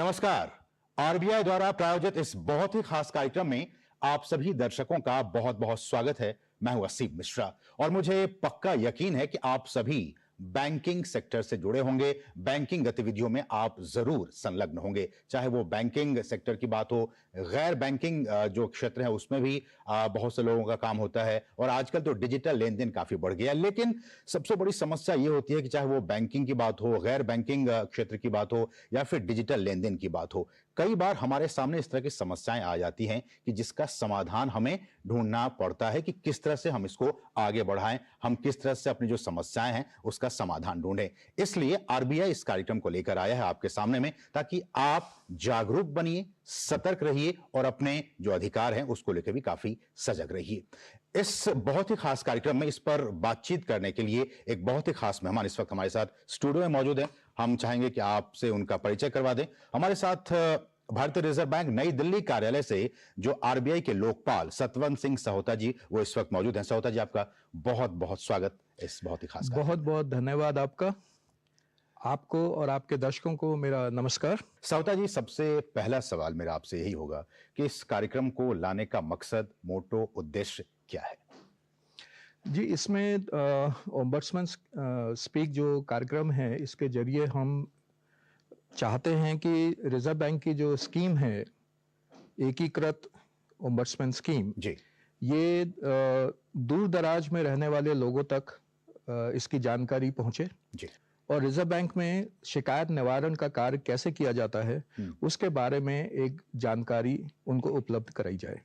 नमस्कार। आरबीआई द्वारा प्रायोजित इस बहुत ही खास कार्यक्रम में आप सभी दर्शकों का बहुत बहुत स्वागत है। मैं हूं असीम मिश्रा और मुझे पक्का यकीन है कि आप सभी बैंकिंग सेक्टर से जुड़े होंगे, बैंकिंग गतिविधियों में आप जरूर संलग्न होंगे। चाहे वो बैंकिंग सेक्टर की बात हो, गैर बैंकिंग जो क्षेत्र है उसमें भी बहुत से लोगों का काम होता है और आजकल तो डिजिटल लेन देन काफी बढ़ गया है। लेकिन सबसे बड़ी समस्या ये होती है कि चाहे वो बैंकिंग की बात हो, गैर बैंकिंग क्षेत्र की बात हो या फिर डिजिटल लेन देन की बात हो, कई बार हमारे सामने इस तरह की समस्याएं आ जाती हैं कि जिसका समाधान हमें ढूंढना पड़ता है कि किस तरह से हम इसको आगे बढ़ाएं, हम किस तरह से अपनी जो समस्याएं हैं उसका समाधान ढूंढें। इसलिए आरबीआई इस कार्यक्रम को लेकर आया है आपके सामने में, ताकि आप जागरूक बनिए, सतर्क रहिए और अपने जो अधिकार हैं उसको लेकर भी काफी सजग रहिए। इस बहुत ही खास कार्यक्रम में इस पर बातचीत करने के लिए एक बहुत ही खास मेहमान इस वक्त हमारे साथ स्टूडियो में मौजूद हैं। हम चाहेंगे कि आपसे उनका परिचय करवा दें। हमारे साथ भारतीय रिजर्व बैंक नई दिल्ली कार्यालय से जो आरबीआई के लोकपाल सतवंत सिंह सहोता जी वो इस वक्त मौजूद हैं। सहोता जी, आपका बहुत बहुत स्वागत इस बहुत ही खास कार्यक्रम में। बहुत बहुत धन्यवाद आपका, आपको और आपके दर्शकों को मेरा नमस्कार। सहोता जी, सबसे पहला सवाल मेरा आपसे यही होगा कि इस कार्यक्रम को लाने का मकसद, मोटो, उद्देश्य क्या है? जी, इसमें ओम्बड्समैन स्पीक जो कार्यक्रम है, इसके जरिए हम चाहते हैं कि रिजर्व बैंक की जो स्कीम है, एकीकृत ओम्बड्समैन स्कीम, जी ये दूर दराज में रहने वाले लोगों तक इसकी जानकारी पहुंचे जी और रिजर्व बैंक में शिकायत निवारण का कार्य कैसे किया जाता है उसके बारे में एक जानकारी उनको उपलब्ध कराई जाए।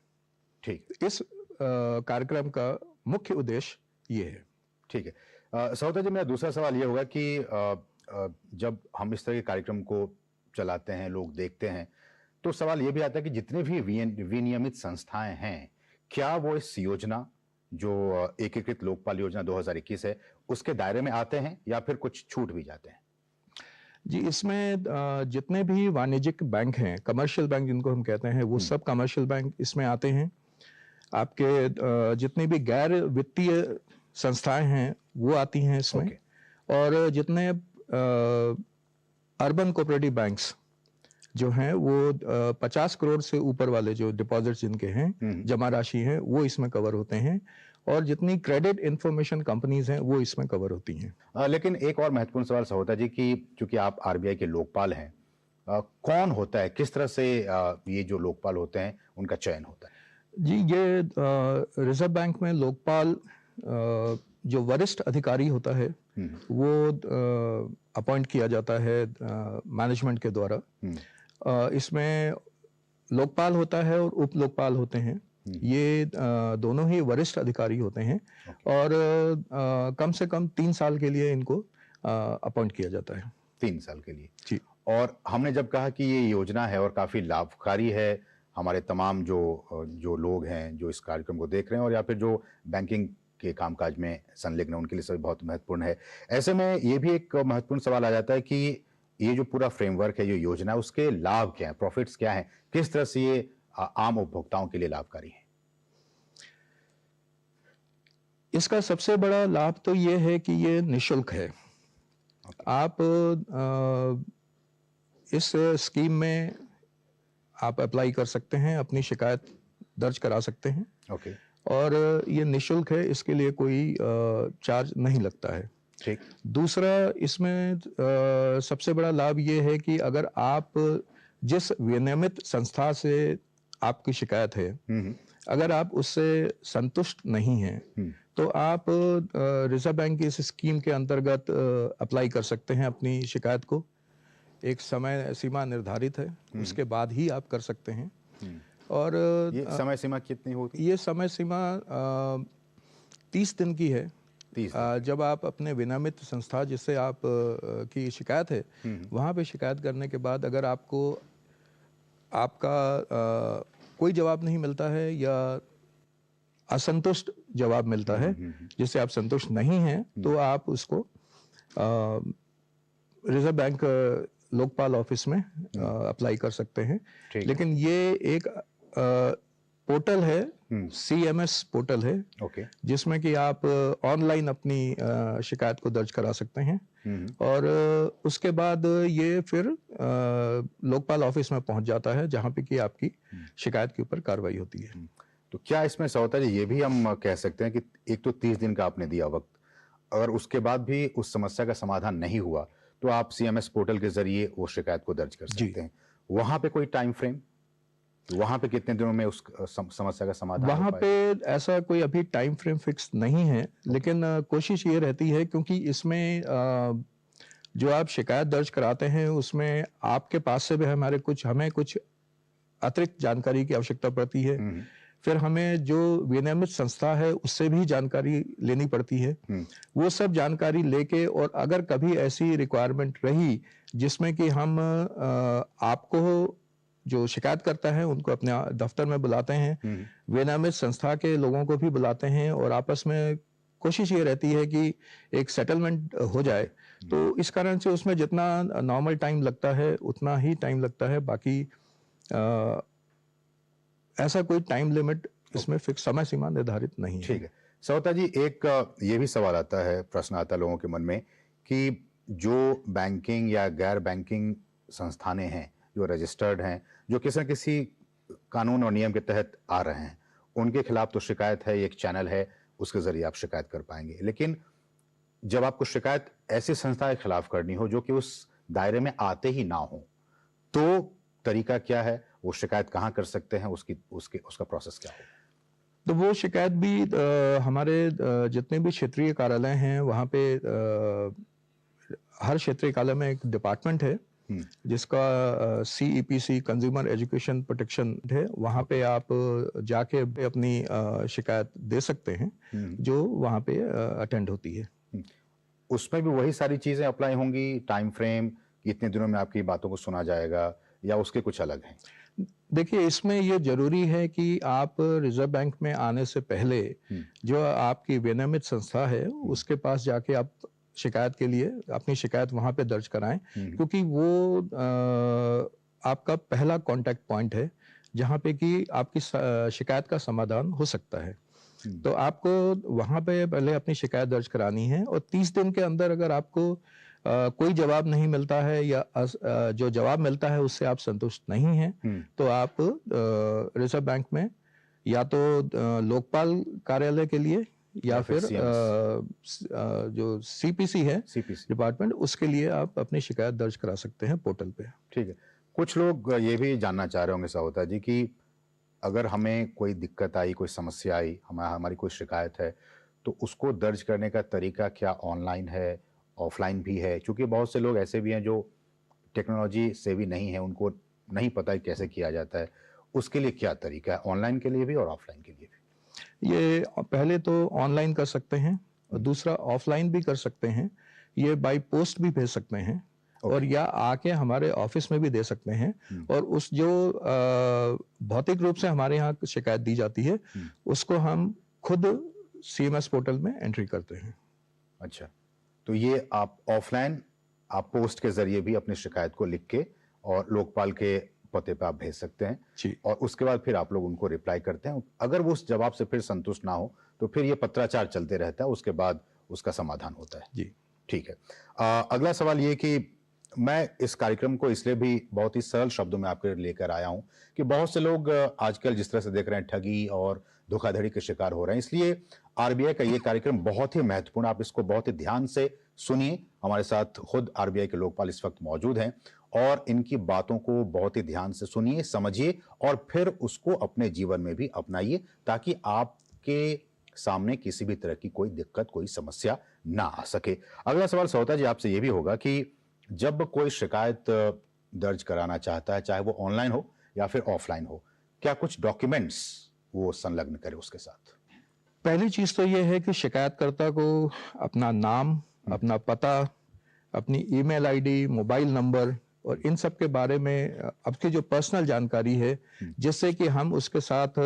ठीक इस कार्यक्रम का मुख्य उद्देश्य ये है। ठीक है। सहोता जी, मेरा दूसरा सवाल ये होगा कि जब हम इस तरह के कार्यक्रम को चलाते हैं, लोग देखते हैं, तो सवाल ये भी आता है कि जितने भी विनियमित संस्थाएं हैं, क्या वो इस योजना जो एकीकृत लोकपाल योजना 2021 है उसके दायरे में आते हैं या फिर कुछ छूट भी जाते हैं? जी, इसमें जितने भी वाणिज्यिक बैंक हैं, कमर्शियल बैंक जिनको हम कहते हैं, वो सब कमर्शियल बैंक इसमें आते हैं। आपके जितनी भी गैर वित्तीय संस्थाएं हैं वो आती हैं इसमें। और जितने अर्बन कोऑपरेटिव बैंक्स जो हैं वो 50 करोड़ से ऊपर वाले जो डिपॉजिट्स जिनके हैं, जमा राशि है, वो इसमें कवर होते हैं। और जितनी क्रेडिट इंफॉर्मेशन कंपनीज हैं वो इसमें कवर होती हैं। लेकिन एक और महत्वपूर्ण सवाल सहोता जी कि चूंकि आप आरबीआई के लोकपाल हैं, कौन होता है, किस तरह से ये जो लोकपाल होते हैं उनका चयन होता है? जी, ये रिजर्व बैंक में लोकपाल जो वरिष्ठ अधिकारी होता है वो अपॉइंट किया जाता है मैनेजमेंट के द्वारा। इसमें लोकपाल होता है और उप लोकपाल होते हैं। ये दोनों ही वरिष्ठ अधिकारी होते हैं और कम से कम 3 साल के लिए इनको अपॉइंट किया जाता है। 3 साल के लिए जी। और हमने जब कहा कि ये योजना है और काफी लाभकारी है हमारे तमाम जो लोग हैं जो इस कार्यक्रम को देख रहे हैं और या फिर जो बैंकिंग के कामकाज में संलग्न है उनके लिए सभी बहुत महत्वपूर्ण है। ऐसे में ये भी एक महत्वपूर्ण सवाल आ जाता है कि ये जो पूरा फ्रेमवर्क है, ये योजना है, उसके लाभ क्या है, प्रॉफिट्स क्या है, किस तरह से ये आम उपभोक्ताओं के लिए लाभकारी है? इसका सबसे बड़ा लाभ तो ये है कि ये निःशुल्क है। आप इस स्कीम में आप अप्लाई कर सकते हैं, अपनी शिकायत दर्ज करा सकते हैं। और ये निःशुल्क है, इसके लिए कोई चार्ज नहीं लगता है। ठीक। दूसरा, इसमें सबसे बड़ा लाभ ये है कि अगर आप जिस विनियमित संस्था से आपकी शिकायत है, अगर आप उससे संतुष्ट नहीं हैं तो आप रिजर्व बैंक की इस स्कीम के अंतर्गत अप्लाई कर सकते हैं अपनी शिकायत को। एक समय सीमा निर्धारित है, उसके बाद ही आप कर सकते हैं। और ये समय सीमा कितनी होती है? ये समय सीमा 30 दिन की है। 30 जब आप अपने विनियमित संस्था जिससे आप की शिकायत है वहाँ पे शिकायत करने के बाद अगर आपको आपका कोई जवाब नहीं मिलता है या असंतुष्ट जवाब मिलता है जिससे आप संतुष्ट नहीं हैं, तो आप उसको रिजर्व बैंक लोकपाल ऑफिस में अप्लाई कर सकते हैं। लेकिन ये एक पोर्टल है, CMS पोर्टल है, जिसमें कि आप ऑनलाइन अपनी शिकायत को दर्ज करा सकते हैं। और उसके बाद ये फिर लोकपाल ऑफिस में पहुंच जाता है, जहां पे कि आपकी शिकायत के ऊपर कार्रवाई होती है। तो क्या इसमें सौता जी ये भी हम कह सकते हैं कि एक तो 30 दिन का आपने दिया वक्त, अगर उसके बाद भी उस समस्या का समाधान नहीं हुआ तो आप सीएमएस पोर्टल के जरिए वो शिकायत को दर्ज कर जी। सकते हैं। वहां पे कोई टाइम फ्रेम, वहां पे कितने दिनों में उस समस्या का समाधान हो वहां पे पाएगा? ऐसा कोई अभी टाइम फ्रेम फिक्स नहीं है, लेकिन कोशिश ये रहती है, क्योंकि इसमें जो आप शिकायत दर्ज कराते हैं उसमें आपके पास से भी हमें कुछ अतिरिक्त जानकारी की आवश्यकता पड़ती है। फिर हमें जो विनियमित संस्था है उससे भी जानकारी लेनी पड़ती है। वो सब जानकारी लेके, और अगर कभी ऐसी रिक्वायरमेंट रही जिसमें कि हम आपको, जो शिकायत करता है उनको अपने दफ्तर में बुलाते हैं, विनियमित संस्था के लोगों को भी बुलाते हैं, और आपस में कोशिश ये रहती है कि एक सेटलमेंट हो जाए। तो इस कारण से उसमें जितना नॉर्मल टाइम लगता है उतना ही टाइम लगता है। बाकी ऐसा कोई टाइम लिमिट इसमें फिक्स समय सीमा निर्धारित नहीं है। ठीक है सौता जी, एक ये भी सवाल आता है, प्रश्न आता है लोगों के मन में कि जो बैंकिंग या गैर बैंकिंग संस्थानें हैं जो रजिस्टर्ड हैं, जो किसी न किसी कानून और नियम के तहत आ रहे हैं, उनके खिलाफ तो शिकायत है, एक चैनल है, उसके जरिए आप शिकायत कर पाएंगे। लेकिन जब आपको शिकायत ऐसी संस्था के खिलाफ करनी हो जो कि उस दायरे में आते ही ना हो, तो तरीका क्या है? वो शिकायत कहाँ कर सकते हैं? उसका प्रोसेस क्या होगा? तो वो शिकायत भी हमारे जितने भी क्षेत्रीय कार्यालय हैं वहाँ पे हर क्षेत्रीय कार्यालय में एक डिपार्टमेंट है जिसका CEPC कंज्यूमर एजुकेशन प्रोटेक्शन है। वहाँ पे आप जाके अपनी शिकायत दे सकते हैं, जो वहाँ पे अटेंड होती है। उसमें भी वही सारी चीजें अप्लाई होंगी, टाइम फ्रेम, कितने दिनों में आपकी बातों को सुना जाएगा, या उसके कुछ अलग हैं? देखिए, इसमें ये जरूरी है कि आप रिजर्व बैंक में आने से पहले जो आपकी विनियमित संस्था है उसके पास जाके आप शिकायत के लिए अपनी शिकायत वहां पे दर्ज कराएं, क्योंकि वो आपका पहला कांटेक्ट पॉइंट है जहां पे कि आपकी शिकायत का समाधान हो सकता है। तो आपको वहां पे पहले अपनी शिकायत दर्ज करानी है, और 30 दिन के अंदर अगर आपको कोई जवाब नहीं मिलता है, या जो जवाब मिलता है उससे आप संतुष्ट नहीं हैं, तो आप रिजर्व बैंक में या तो लोकपाल कार्यालय के लिए या फिर जो CPC है डिपार्टमेंट, उसके लिए आप अपनी शिकायत दर्ज करा सकते हैं पोर्टल पे। ठीक है। कुछ लोग ये भी जानना चाह रहे होंगे साहुता जी कि अगर हमें कोई दिक्कत आई, कोई समस्या आई, हमारी कोई शिकायत है, तो उसको दर्ज करने का तरीका क्या ऑनलाइन है, ऑफलाइन भी है? क्योंकि बहुत से लोग ऐसे भी हैं जो टेक्नोलॉजी सेवी नहीं है, उनको नहीं पता है कैसे किया जाता है। उसके लिए क्या तरीका है, ऑनलाइन के लिए भी और ऑफलाइन के लिए भी? ये पहले तो ऑनलाइन कर सकते हैं, और दूसरा ऑफलाइन भी कर सकते हैं। ये बाय पोस्ट भी भेज सकते हैं, और या आके हमारे ऑफिस में भी दे सकते हैं। और उस जो भौतिक रूप से हमारे यहाँ शिकायत दी जाती है उसको हम खुद CMS पोर्टल में एंट्री करते हैं। अच्छा, तो ये आप ऑफलाइन, आप पोस्ट के जरिए भी अपनी शिकायत को लिख के और लोकपाल के पते पे आप भेज सकते हैं जी। और उसके बाद फिर आप लोग उनको रिप्लाई करते हैं। अगर वो उस जवाब से फिर संतुष्ट ना हो तो फिर ये पत्राचार चलते रहता है, उसके बाद उसका समाधान होता है। जी। ठीक है। अगला सवाल ये कि मैं इस कार्यक्रम को इसलिए भी बहुत ही सरल शब्दों में आपके लेकर आया हूं कि बहुत से लोग आजकल जिस तरह से देख रहे हैं ठगी और धोखाधड़ी के शिकार हो रहे हैं, इसलिए आरबीआई का ये कार्यक्रम बहुत ही महत्वपूर्ण, आप इसको बहुत ही ध्यान से सुनिए। हमारे साथ खुद आरबीआई के लोकपाल इस वक्त मौजूद हैं और इनकी बातों को बहुत ही ध्यान से सुनिए, समझिए और फिर उसको अपने जीवन में भी अपनाइए ताकि आपके सामने किसी भी तरह की कोई दिक्कत, कोई समस्या ना आ सके। अगला सवाल सौता जी आपसे यह भी होगा कि जब कोई शिकायत दर्ज कराना चाहता है, चाहे वो ऑनलाइन हो या फिर ऑफलाइन हो, क्या कुछ डॉक्यूमेंट्स वो संलग्न करे उसके साथ? पहली चीज तो ये है कि शिकायतकर्ता को अपना नाम, अपना पता, अपनी ईमेल आईडी, मोबाइल नंबर और इन सब के बारे में आपकी जो पर्सनल जानकारी है, जिससे कि हम उसके साथ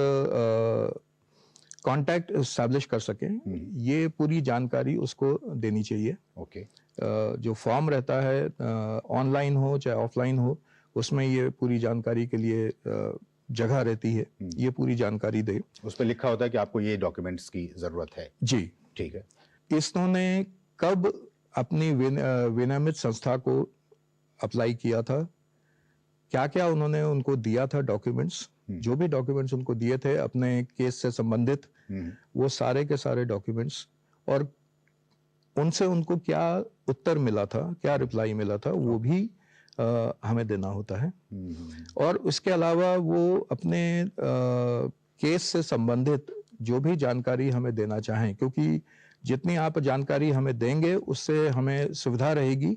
कांटेक्ट एस्टैब्लिश कर सकें, ये पूरी जानकारी उसको देनी चाहिए। ओके। जो फॉर्म रहता है, ऑनलाइन हो चाहे ऑफलाइन हो, उसमें ये पूरी जानकारी के लिए जगह रहती है, ये पूरी जानकारी दे। उस पर लिखा होता है कि आपको ये डॉक्यूमेंट्स की जरूरत है। जी। ठीक है। इसने कब अपनी विनियमित संस्था को अप्लाई किया था, क्या क्या उन्होंने उनको दिया था डॉक्यूमेंट्स, जो भी डॉक्यूमेंट्स उनको दिए थे अपने केस से संबंधित, वो सारे के सारे डॉक्यूमेंट्स, और उनसे उनको क्या उत्तर मिला था, क्या रिप्लाई मिला था, वो भी हमें देना होता है। और उसके अलावा वो अपने केस से संबंधित जो भी जानकारी हमें देना चाहें, क्योंकि जितनी आप जानकारी हमें देंगे उससे हमें सुविधा रहेगी,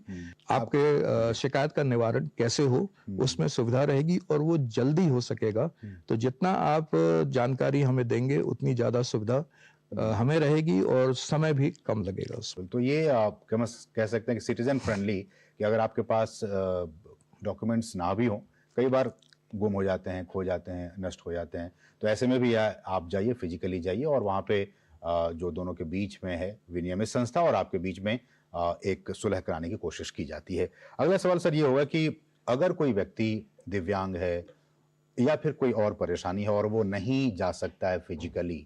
आपके शिकायत का निवारण कैसे हो उसमें सुविधा रहेगी और वो जल्दी हो सकेगा। तो जितना आप जानकारी हमें देंगे उतनी ज़्यादा सुविधा हमें रहेगी और समय भी कम लगेगा उसमें। तो ये आप कह सकते हैं कि सिटीजन फ्रेंडली, कि अगर आपके पास डॉक्यूमेंट्स ना भी हों, कई बार गुम हो जाते हैं, खो जाते हैं, नष्ट हो जाते हैं, तो ऐसे में भी आप जाइए, फिजिकली जाइए और वहाँ पे जो दोनों के बीच में है विनियमित संस्था और आपके बीच में एक सुलह कराने की कोशिश की जाती है। अगला सवाल सर ये होगा कि अगर कोई व्यक्ति दिव्यांग है या फिर कोई और परेशानी है और वो नहीं जा सकता है फिजिकली,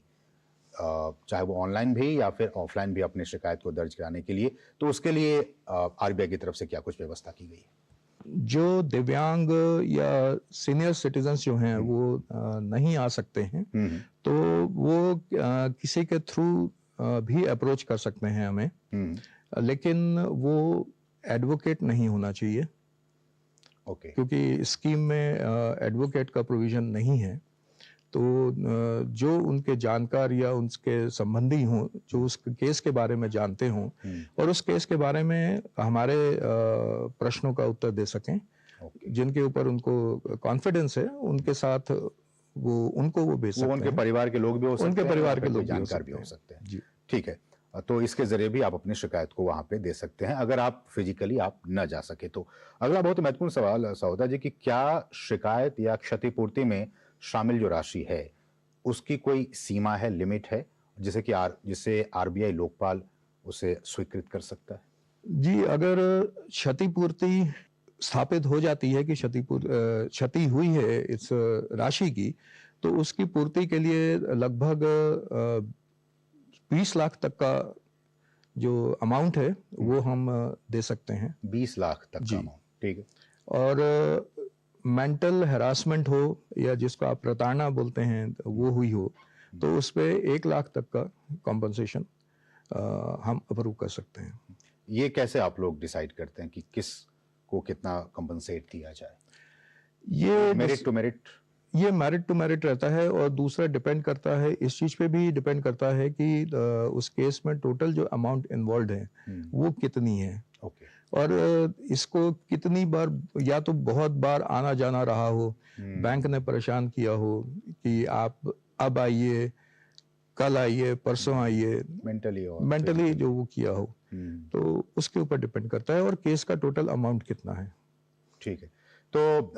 चाहे वो ऑनलाइन भी या फिर ऑफलाइन भी अपनी शिकायत को दर्ज कराने के लिए, तो उसके लिए आरबीआई की तरफ से क्या कुछ व्यवस्था की गई है? जो दिव्यांग या सीनियर सिटीजन्स जो हैं वो नहीं आ सकते हैं, तो वो किसी के थ्रू भी अप्रोच कर सकते हैं हमें, लेकिन वो एडवोकेट नहीं होना चाहिए, क्योंकि स्कीम में एडवोकेट का प्रोविजन नहीं है। तो जो उनके जानकार या उनके संबंधी हों, जो उस केस के बारे में जानते हों और उस केस के बारे में हमारे प्रश्नों का उत्तर दे सकें, जिनके ऊपर उनको कॉन्फिडेंस है, उनके साथ वो भेज सकते हैं। उनके परिवार के लोग भी हो सकते हैं, उनके परिवार के लोग जानकार भी हो सकते हैं। जी, ठीक है। तो इसके जरिए भी आप अपनी शिकायत को वहां पे दे सकते हैं, अगर आप फिजिकली आप न जा सके तो। अगला बहुत ही महत्वपूर्ण सवाल सौदा जी, कि क्या शिकायत या क्षतिपूर्ति में शामिल जो राशि है उसकी कोई सीमा है, लिमिट है, जिसे आरबीआई लोकपाल उसे स्वीकृत कर सकता है? जी, अगर क्षतिपूर्ति स्थापित हो जाती है कि क्षति हुई है इस राशि की, तो उसकी पूर्ति के लिए लगभग 20 लाख तक का जो अमाउंट है वो हम दे सकते हैं। 20 लाख तक का अमाउंट, ठीक है। और मेंटल हैरासमेंट हो या जिसको आप प्रताड़ना बोलते हैं वो हुई हो, तो उस पे 1 लाख तक का कॉम्पनसेशन हम अप्रूव कर सकते हैं। ये कैसे आप लोग डिसाइड करते हैं कि किस को कितना कॉम्पनसेट दिया जाए? ये मेरिट टू मेरिट? ये मेरिट टू मेरिट रहता है, और दूसरा डिपेंड करता है, इस चीज पे भी डिपेंड करता है कि उस केस में टोटल जो अमाउंट इन्वॉल्व है वो कितनी है, और इसको कितनी बार, या तो बहुत बार आना जाना रहा हो, बैंक ने परेशान किया हो कि आप अब आइए, कल आइए, परसों आइए, मेंटली जो वो किया हो, तो उसके ऊपर डिपेंड करता है, और केस का टोटल अमाउंट कितना है। ठीक है। तो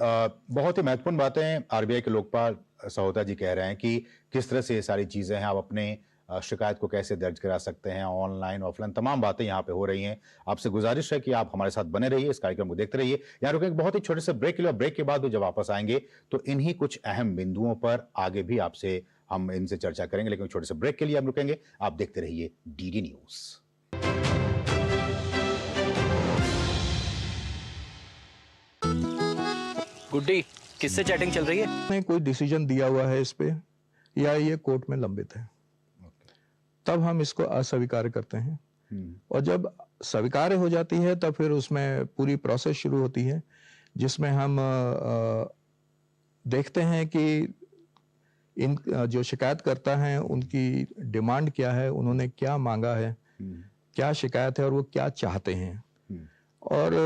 बहुत ही महत्वपूर्ण बातें आरबीआई के लोकपाल सहोता जी कह रहे हैं कि किस तरह से ये सारी चीजें हैं, आप अपने शिकायत को कैसे दर्ज करा सकते हैं, ऑनलाइन ऑफलाइन तमाम बातें यहाँ पे हो रही हैं। आपसे गुजारिश है कि आप हमारे साथ बने रहिए, इस कार्यक्रम को देखते रहिए। यहाँ रुकेंगे बहुत ही छोटे से ब्रेक के लिए, ब्रेक के बाद भी जब वापस आएंगे तो इन्हीं कुछ अहम बिंदुओं पर आगे भी आपसे हम इनसे चर्चा करेंगे, लेकिन छोटे से ब्रेक के लिए हम रुकेंगे। आप देखते रहिए डीडी न्यूज। गुड्डी, किससे चैटिंग चल रही है? कोई डिसीजन दिया हुआ है इस पे या ये कोर्ट में लंबित है, तब हम इसको अस्वीकार करते हैं, और जब स्वीकार हो जाती है तब फिर उसमें पूरी प्रोसेस शुरू होती है, जिसमें हम देखते हैं कि इन जो शिकायत करता है उनकी डिमांड क्या है, उन्होंने क्या मांगा है, क्या शिकायत है और वो क्या चाहते हैं, और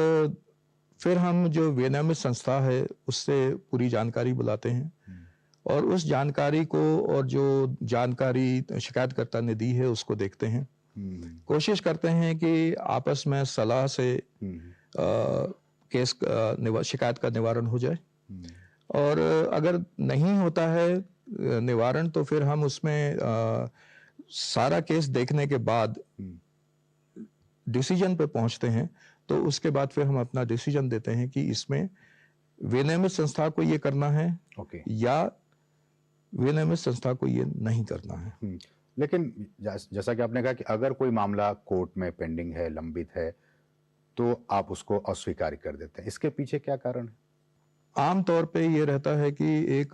फिर हम जो विनियमित संस्था है उससे पूरी जानकारी बुलाते हैं, और उस जानकारी को और जो जानकारी शिकायतकर्ता ने दी है उसको देखते हैं, कोशिश करते हैं कि आपस में सलाह से केस शिकायत का निवारण हो जाए, और अगर नहीं होता है निवारण तो फिर हम उसमें सारा केस देखने के बाद डिसीजन पे पहुंचते हैं। तो उसके बाद फिर हम अपना डिसीजन देते हैं कि इसमें विनियमित संस्था को ये करना है या विनियमित संस्था को ये नहीं करना है। लेकिन जैसा कि आपने कहा कि अगर कोई मामला कोर्ट में पेंडिंग है, लंबित है, तो आप उसको अस्वीकार कर देते हैं। इसके पीछे क्या कारण है? आम तौर पे ये रहता है कि एक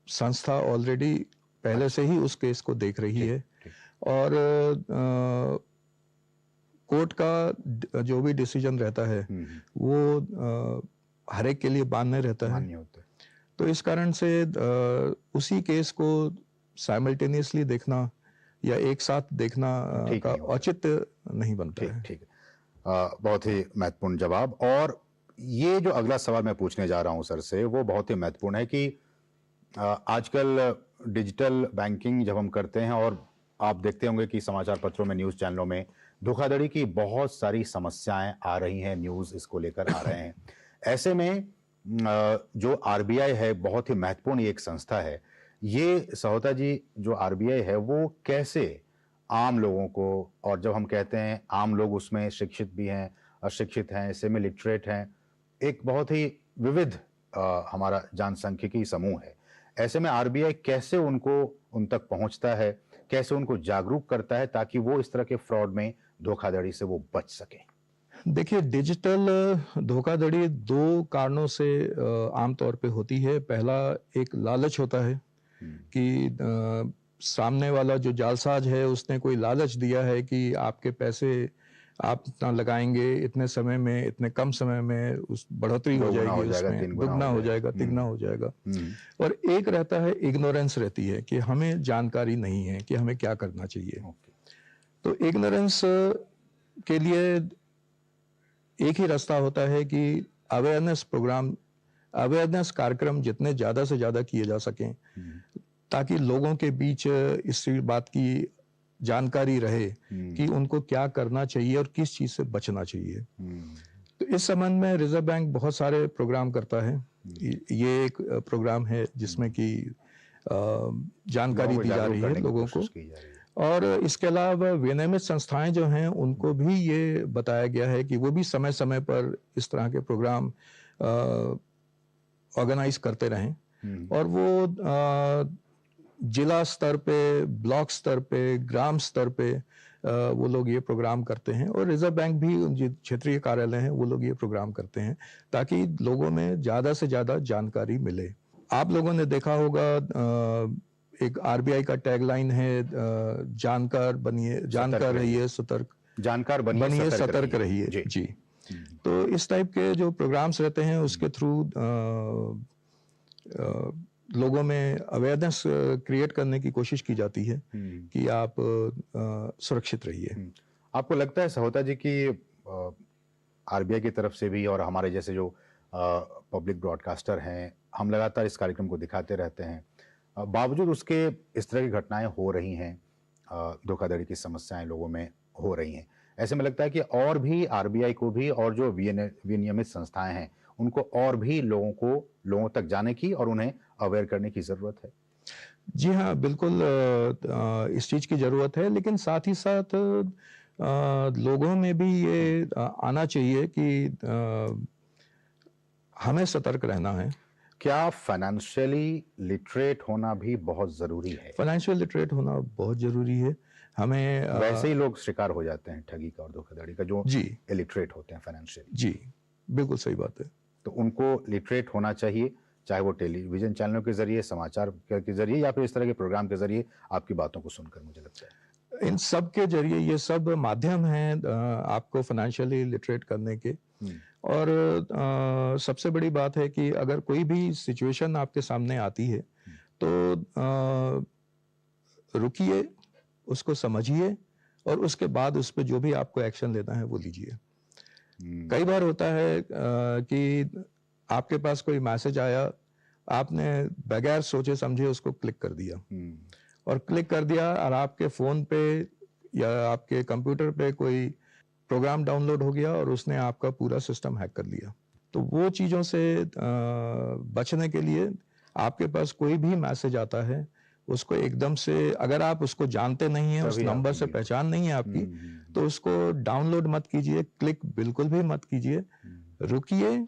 संस्था ऑलरेडी पहले से ही उस केस को देख रही ठीक, है ठीक। और कोर्ट का जो भी डिसीजन रहता है वो हर एक के लिए मान्य रहता है। मान्य होता है। तो इस कारण से उसी केस को साइमल्टेनियसली देखना या एक साथ देखना ठीक का नहीं होता। औचित्य नहीं बनता ठीक, है। ठीक। बहुत ही महत्वपूर्ण जवाब। और ये जो अगला सवाल मैं पूछने जा रहा हूं सर से, वो बहुत ही महत्वपूर्ण है कि आजकल डिजिटल बैंकिंग जब हम करते हैं, और आप देखते होंगे कि समाचार पत्रों में, न्यूज़ चैनलों में धोखाधड़ी की बहुत सारी समस्याएं आ रही हैं, न्यूज़ इसको लेकर आ रहे हैं। ऐसे में जो आरबीआई है, बहुत ही महत्वपूर्ण ये एक संस्था है। ये सहोता जी, जो आरबीआई है, वो कैसे आम लोगों को, और जब हम कहते हैं आम लोग, उसमें शिक्षित भी हैं, अशिक्षित हैं, सेमी लिटरेट हैं, एक बहुत ही विविध हमारा जनसांख्यिकी समूह है। ऐसे में आरबीआई कैसे उन तक पहुंचता है, कैसे उनको जागरूक करता है ताकि वो इस तरह के फ्रॉड में, धोखाधड़ी से वो बच सके? देखिए, डिजिटल धोखाधड़ी दो कारणों से आमतौर पे होती है। पहला, एक लालच होता है कि सामने वाला जो जालसाज है उसने कोई लालच दिया है कि आपके पैसे आप इतना लगाएंगे, इतने समय में, इतने कम समय में उस बढ़ोतरी हो दोगुना जाएगी, हो जाएगा, उसमें तीन गुना दुगना हो हो जाएगा। जाएगा, तिगना हो जाएगा। हम्म, और एक रहता है इग्नोरेंस रहती है कि हमें जानकारी नहीं है कि हमें क्या करना चाहिए। ओके। तो इग्नोरेंस के लिए एक ही रास्ता होता है कि अवेयरनेस कार्यक्रम जितने ज़्यादा से ज़्यादा किए जा सकें, ताकि लोगों के बीच इस बात की जानकारी रहे कि उनको क्या करना चाहिए और किस चीज़ से बचना चाहिए। तो इस संबंध में रिजर्व बैंक बहुत सारे प्रोग्राम करता है। ये एक प्रोग्राम है जिसमें कि जानकारी लोगों को दी जा जागरूक रही है करने की लोगों को। कोशिश की जा रही है। और इसके अलावा विनियमित संस्थाएं जो हैं उनको भी ये बताया गया है कि वो भी समय समय पर इस तरह के प्रोग्राम ऑर्गेनाइज करते रहें। और वो जिला स्तर पे, ब्लॉक स्तर पे, ग्राम स्तर पे वो लोग ये प्रोग्राम करते हैं। और रिजर्व बैंक भी जो क्षेत्रीय कार्यालय हैं वो लोग ये प्रोग्राम करते हैं ताकि लोगों में ज़्यादा से ज़्यादा जानकारी मिले। आप लोगों ने देखा होगा एक आरबीआई का टैगलाइन है, जानकार रहिए, सतर्क जानकार बनिए, सतर्क रहिए। जी। जी। तो इस टाइप के जो प्रोग्राम्स रहते हैं उसके थ्रू लोगों में अवेयरनेस क्रिएट करने की कोशिश की जाती है कि आप सुरक्षित रहिए। आपको लगता है सहोता जी कि आरबीआई की तरफ से भी, और हमारे जैसे जो पब्लिक ब्रॉडकास्टर हैं, हम लगातार इस कार्यक्रम को दिखाते रहते हैं, बावजूद उसके इस तरह की घटनाएं हो रही हैं, धोखाधड़ी की समस्याएं लोगों में हो रही हैं, ऐसे में लगता है कि और भी आरबीआई को भी, और जो विनियमित संस्थाएं हैं, उनको और भी लोगों तक जाने की और उन्हें अवेयर करने की जरूरत है? जी हाँ, बिल्कुल इस चीज़ की ज़रूरत है, लेकिन साथ ही साथ लोगों में भी ये आना चाहिए कि हमें सतर्क रहना है। क्या फाइनेंशियली लिटरेट होना भी बहुत जरूरी है? फाइनेंशियल लिटरेट होना बहुत ज़रूरी है। हमें वैसे ही लोग शिकार हो जाते हैं ठगी का और धोखाधड़ी का, जो जी, इलिटरेट होते हैं फाइनेंशियली। जी, बिल्कुल सही बात है। तो उनको लिटरेट होना चाहिए, चाहे वो टेलीविजन चैनलों के जरिए, समाचार के जरिए, या फिर इस तरह के प्रोग्राम के जरिए, आपकी बातों को सुनकर मुझे लगता है। इन सब के जरिए ये सब माध्यम हैं आपको फाइनेंशियली लिटरेट करने के। और सबसे बड़ी बात है कि अगर कोई भी सिचुएशन आपके सामने आती है तो रुकिए, उसको समझिए और उसके बाद उस पर जो भी आपको एक्शन लेना है वो लीजिए। कई बार होता है कि आपके पास कोई मैसेज आया, आपने बगैर सोचे समझे उसको क्लिक कर दिया, और क्लिक कर दिया और आपके फ़ोन पे या आपके कंप्यूटर पे कोई प्रोग्राम डाउनलोड हो गया और उसने आपका पूरा सिस्टम हैक कर लिया। तो वो चीज़ों से बचने के लिए आपके पास कोई भी मैसेज आता है, उसको एकदम से, अगर आप उसको जानते नहीं हैं, उस नंबर से पहचान नहीं है आपकी, तो उसको डाउनलोड मत कीजिए, क्लिक बिल्कुल भी मत कीजिए। रुकिए,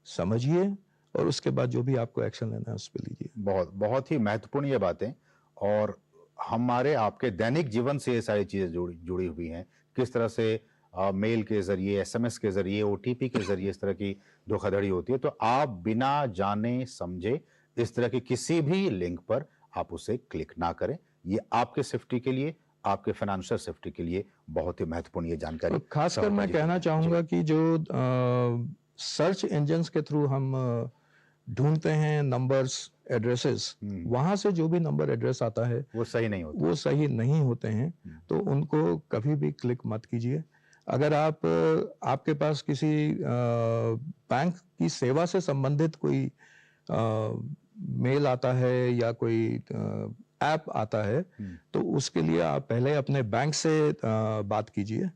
समझिए और उसके बाद जो भी आपको एक्शन लेना है उस पर लीजिए। बहुत बहुत ही महत्वपूर्ण ये बातें। और हमारे आपके दैनिक जीवन से ये सारी चीजें जुड़ी जुड़ी हुई हैं। किस तरह से मेल के जरिए, एसएमएस के जरिए, ओटीपी के जरिए इस तरह की धोखाधड़ी होती है। तो आप बिना जाने समझे इस तरह की किसी भी लिंक पर आप उसे क्लिक ना करें। ये आपके सेफ्टी के लिए, आपके फाइनेंशियल सेफ्टी के लिए बहुत ही महत्वपूर्ण ये जानकारी। और खासकर मैं कहना चाहूंगा कि जो सर्च इंजन्स के थ्रू हम ढूंढते हैं नंबर्स, एड्रेसेस, वहां से जो भी नंबर एड्रेस आता है वो सही नहीं होता। वो सही नहीं होते हैं, तो उनको कभी भी क्लिक मत कीजिए। अगर आपके पास किसी बैंक की सेवा से संबंधित कोई मेल आता है या कोई ऐप आता है, तो उसके लिए आप पहले अपने बैंक से बात कीजिए,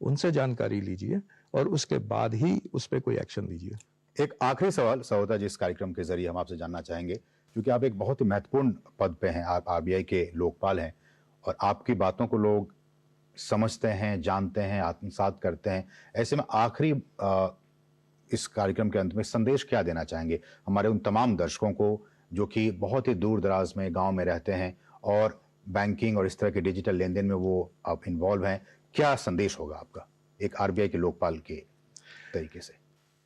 उनसे जानकारी लीजिए और उसके बाद ही उस पर कोई एक्शन लीजिए। एक आखिरी सवाल सहोता जी, इस कार्यक्रम के जरिए हम आपसे जानना चाहेंगे, क्योंकि आप एक बहुत ही महत्वपूर्ण पद पे हैं, आप आरबीआई के लोकपाल हैं और आपकी बातों को लोग समझते हैं, जानते हैं, आत्मसात करते हैं। ऐसे में आखिरी इस कार्यक्रम के अंत में संदेश क्या देना चाहेंगे हमारे उन तमाम दर्शकों को जो कि बहुत ही दूर दराज में गांव में रहते हैं और बैंकिंग और इस तरह के डिजिटल लेन देन में वो आप इन्वॉल्व हैं? क्या संदेश होगा आपका एक आरबीआई के लोकपाल के तरीके से?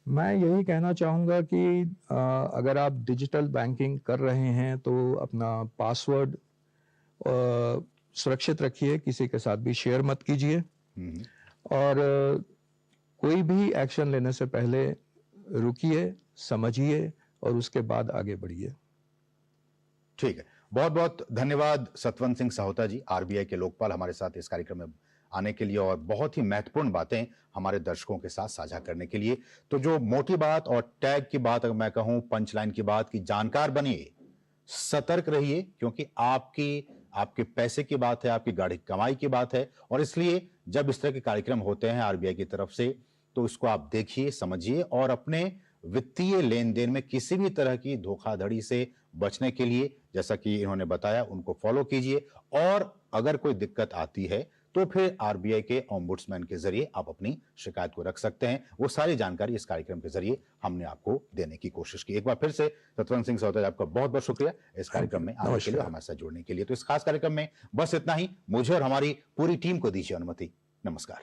मैं यही कहना चाहूँगा कि अगर आप डिजिटल बैंकिंग कर रहे हैं तो अपना पासवर्ड सुरक्षित रखिए, किसी के साथ भी शेयर मत कीजिए और कोई भी एक्शन लेने से पहले रुकिए, समझिए और उसके बाद आगे बढ़िए। ठीक है, बहुत बहुत धन्यवाद सतवंत सिंह सहोता जी, आरबीआई के लोकपाल, हमारे साथ इस कार्यक्रम में आने के लिए और बहुत ही महत्वपूर्ण बातें हमारे दर्शकों के साथ साझा करने के लिए। तो जो मोटी बात और टैग की बात अगर मैं कहूं, पंच लाइन की बात की, जानकार बनिए, सतर्क रहिए, क्योंकि आपके पैसे की बात है, आपकी गाढ़ी कमाई की बात है और इसलिए जब इस तरह के कार्यक्रम होते हैं आरबीआई की तरफ से तो इसको आप देखिए, समझिए और अपने वित्तीय लेन देन में किसी भी तरह की धोखाधड़ी से बचने के लिए, जैसा कि इन्होंने बताया, उनको फॉलो कीजिए और अगर कोई दिक्कत आती है तो फिर आरबीआई के ओम्बुड्समैन के जरिए आप अपनी शिकायत को रख सकते हैं। वो सारी जानकारी इस कार्यक्रम के जरिए हमने आपको देने की कोशिश की। एक बार फिर से सतवंत सिंह सहोता जी, आपका बहुत बहुत शुक्रिया इस कार्यक्रम में आने के लिए, हमारे साथ जुड़ने के लिए। तो इस खास कार्यक्रम में बस इतना ही। मुझे और हमारी पूरी टीम को दीजिए अनुमति। नमस्कार।